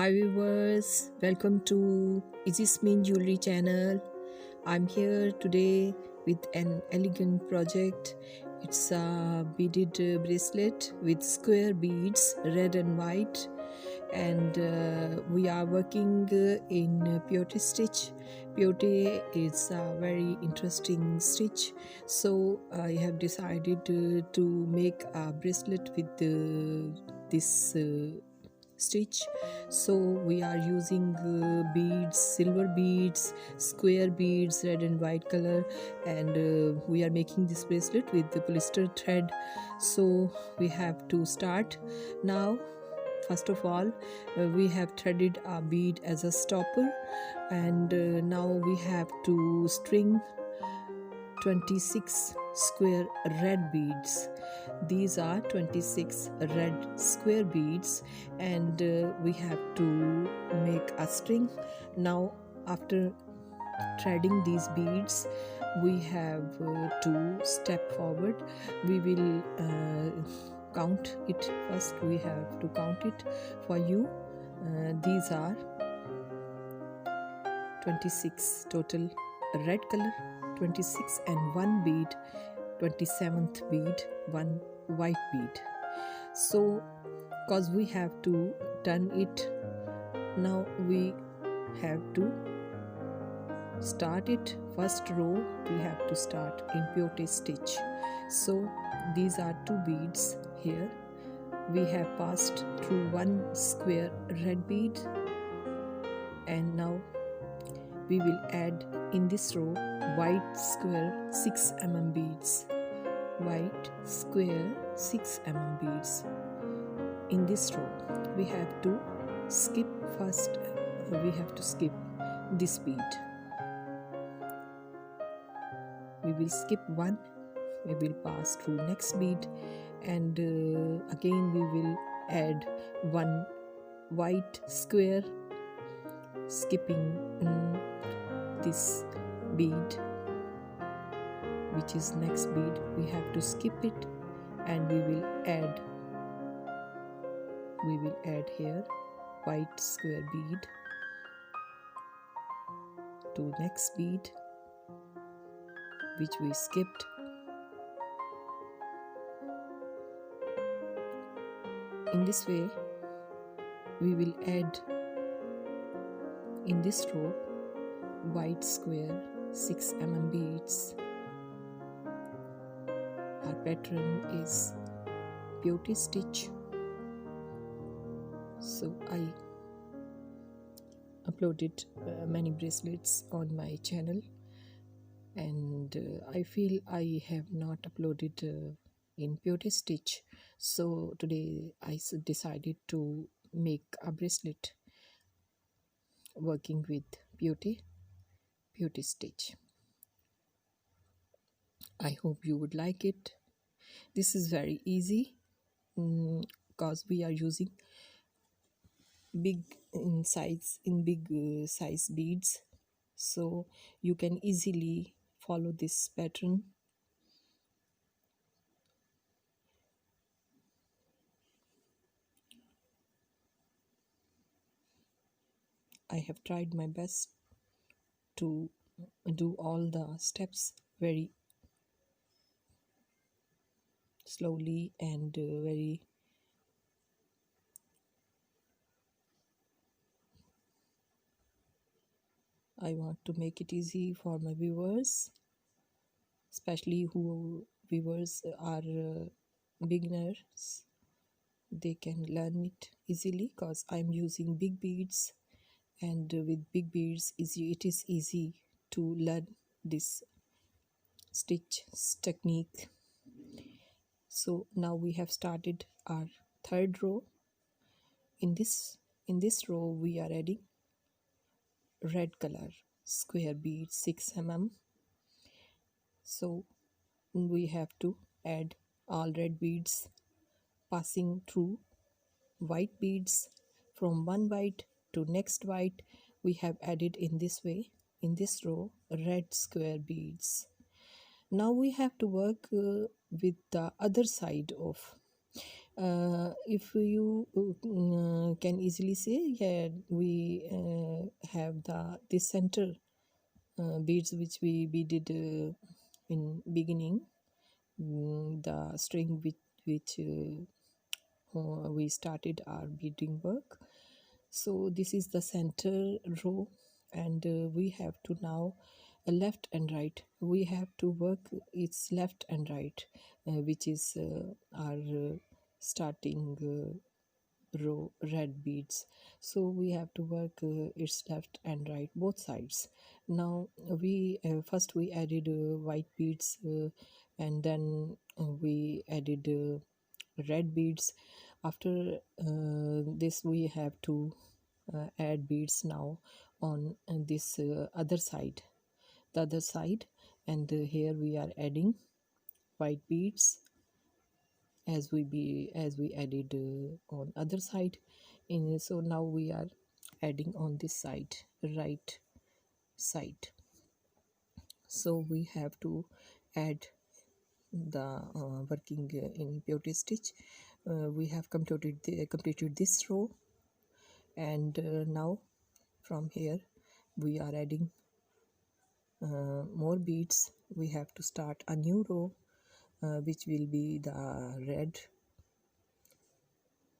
Hi viewers, welcome to Isismin Jewelry channel. I'm here today with an elegant project. It's a beaded bracelet with square beads, red and white, and we are working in Peyote stitch. Peyote is a very interesting stitch, so I have decided to make a bracelet with this stitch. So we are using beads, silver beads, square beads, red and white color, and we are making this bracelet with the polyester thread. So we have to start now. First of all, we have threaded a bead as a stopper, and now we have to string 26 square red beads. These are 26 red square beads, and we have to make a string. Now after threading these beads, we have to step forward. We will count it first. We have to count it for you. These are 26 total red color, 26 and one bead, 27th bead, one white bead. So cause we have to turn it, now we have to start it. First row we have to start in Peyote stitch. So these are two beads here. We have passed through one square red bead, and now we will add in this row white square 6 mm beads, white square 6 mm beads. In this row we have to skip first, we have to skip this bead. We will skip one, we will pass through next bead, and again we will add one white square, skipping this bead, which is next bead. We have to skip it, and we will add here white square bead to next bead, which we skipped. In this way we will add in this row white square 6 mm beads. Our pattern is Peyote stitch. So I uploaded many bracelets on my channel, and I feel I have not uploaded in Peyote stitch. So today I decided to make a bracelet working with Peyote stitch. I hope you would like it. This is very easy because we are using big size beads, so you can easily follow this pattern. I have tried my best to do all the steps very slowly and very I want to make it easy for my viewers, especially who viewers are beginners. They can learn it easily because I'm using big beads, and with big beads it is easy to learn this stitch technique. So now we have started our third row. In this row we are adding red color square bead 6 mm. So we have to add all red beads, passing through white beads. From one white to next white we have added in this way, in this row, red square beads. Now we have to work with the other side of If you can easily say, yeah, we have this center beads which we beaded in beginning, the string with which we started our beading work. So this is the center row, and we have to now left and right, we have to work its left and right, which is our starting row red beads. So we have to work its left and right, both sides. Now we first we added white beads, and then we added red beads. After this we have to add beads now on this other side, the other side, and here we are adding white beads as we added on other side. So now we are adding on this side, right side. So we have to add the working in peyote stitch. We have completed this row, and now from here we are adding more beads. We have to start a new row, which will be the red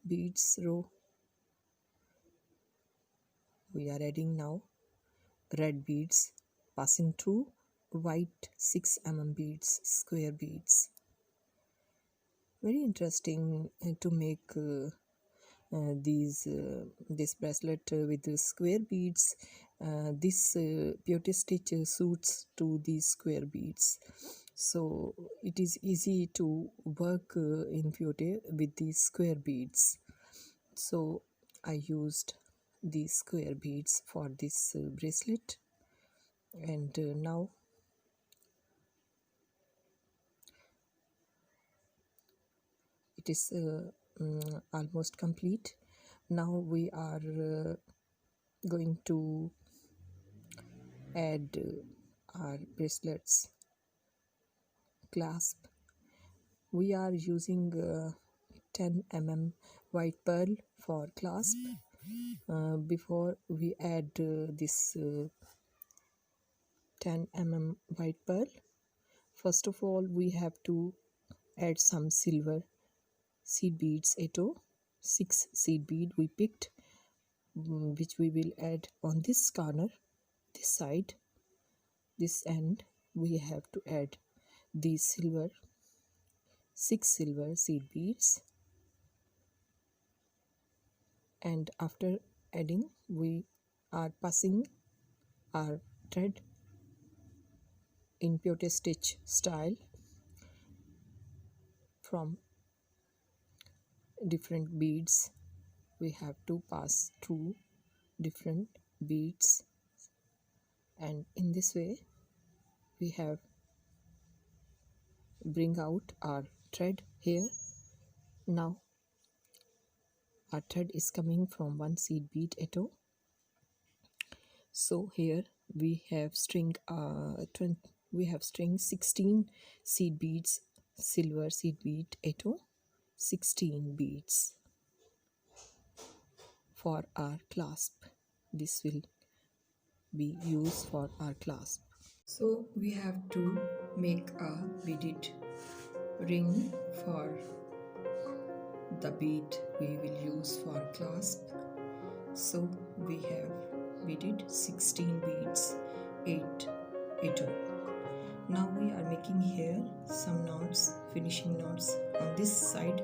beads row. We are adding now red beads, passing through white 6 mm beads, square beads. Very interesting to make this bracelet with the square beads. This peyote stitch suits to these square beads, so it is easy to work in peyote with these square beads. So I used these square beads for this bracelet, and now it is almost complete. Now we are going to add our bracelets clasp. We are using 10 mm white pearl for clasp. Before we add this 10 mm white pearl, first of all we have to add some silver seed beads, 6 seed bead we picked, which we will add on this corner, this side, this end. We have to add these 6 silver seed beads, and after adding we are passing our thread in peyote stitch style from different beads. We have to pass through different beads, and in this way we have bring out our thread here. Now our thread is coming from one seed bead eto. So here we have string 16 seed beads, silver seed bead eto, 16 beads for our clasp. This will be used for our clasp. So we have to make a beaded ring for the bead we will use for clasp. So we have beaded 16 beads, 8 eto. Now we are making here some knots, finishing knots on this side,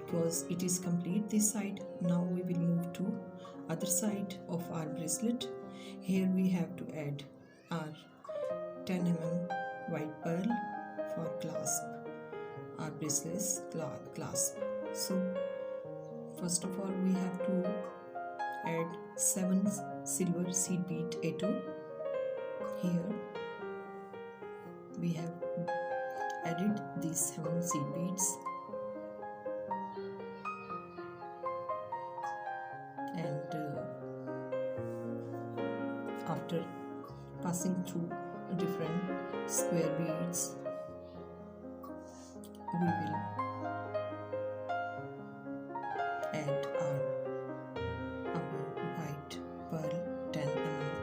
because it is complete this side. Now we will move to other side of our bracelet. Here we have to add our 10 mm white pearl for clasp, our bracelet's clasp. So first of all we have to add 7 silver seed bead eto. Here we have added these 7 seed beads, and after passing through different square beads, we will add our white pearl, 10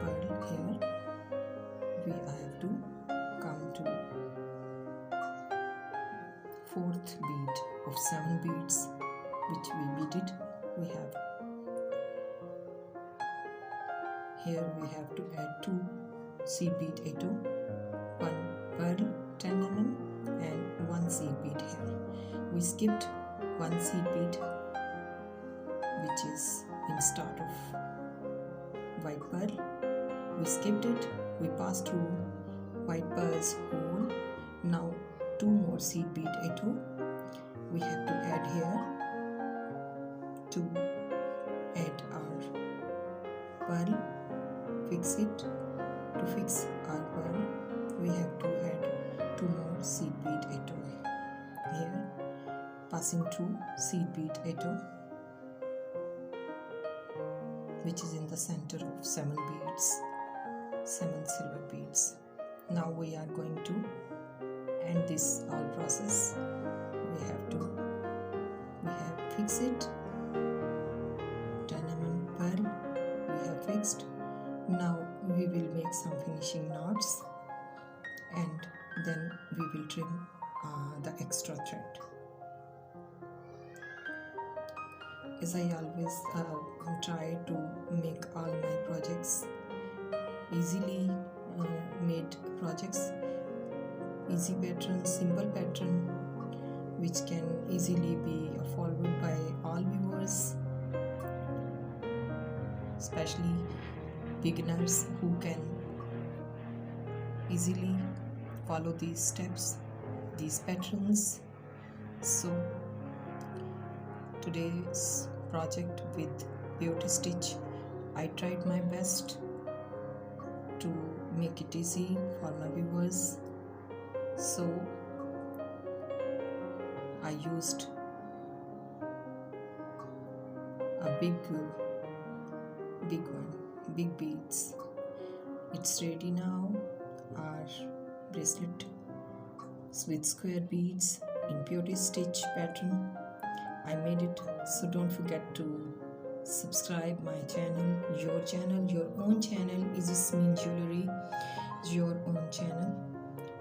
pearl here. We have to come to fourth bead of 7 beads which we beaded. We have here we have to add 2 seed bead 8, 1 pearl 10 and 1 seed bead here. We skipped 1 seed bead which is in start of white pearl. We skipped it. We passed through white pearl's hole. Now 2 more seed bead 8 we have to add here to add our pearl. Fix it. To fix our pearl, we have to add 2 more seed bead 8 here, passing through seed bead 8 which is in the center of 7 beads, 7 silver beads. Now we are going to end this all process. We have fixed it, 10 pearl we have fixed. Now we will make some finishing knots and then we will trim the extra thread. As I always try to make all my projects easily made projects, easy pattern, simple pattern which can easily be followed by all viewers, especially beginners who can easily follow these steps, these patterns. So today's project with Peyote Stitch, I tried my best to make it easy for my viewers. So I used a big one, big beads. It's ready now. Our bracelet with square beads in Peyote Stitch pattern. I made it, so don't forget to subscribe my channel, your own channel, Isismin Jewelry, your own channel.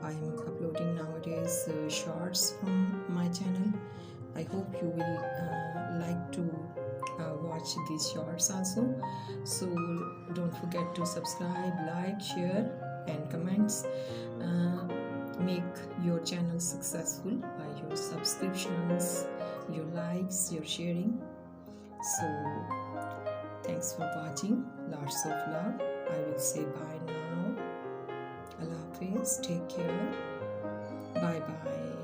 I am uploading nowadays shorts from my channel. I hope you will like to watch these shorts also. So don't forget to subscribe, like, share and comments. Make your channel successful by your subscriptions, your likes, your sharing. So thanks for watching. Lots of love. I will say bye now. Allah Hafiz. Take care. Bye bye.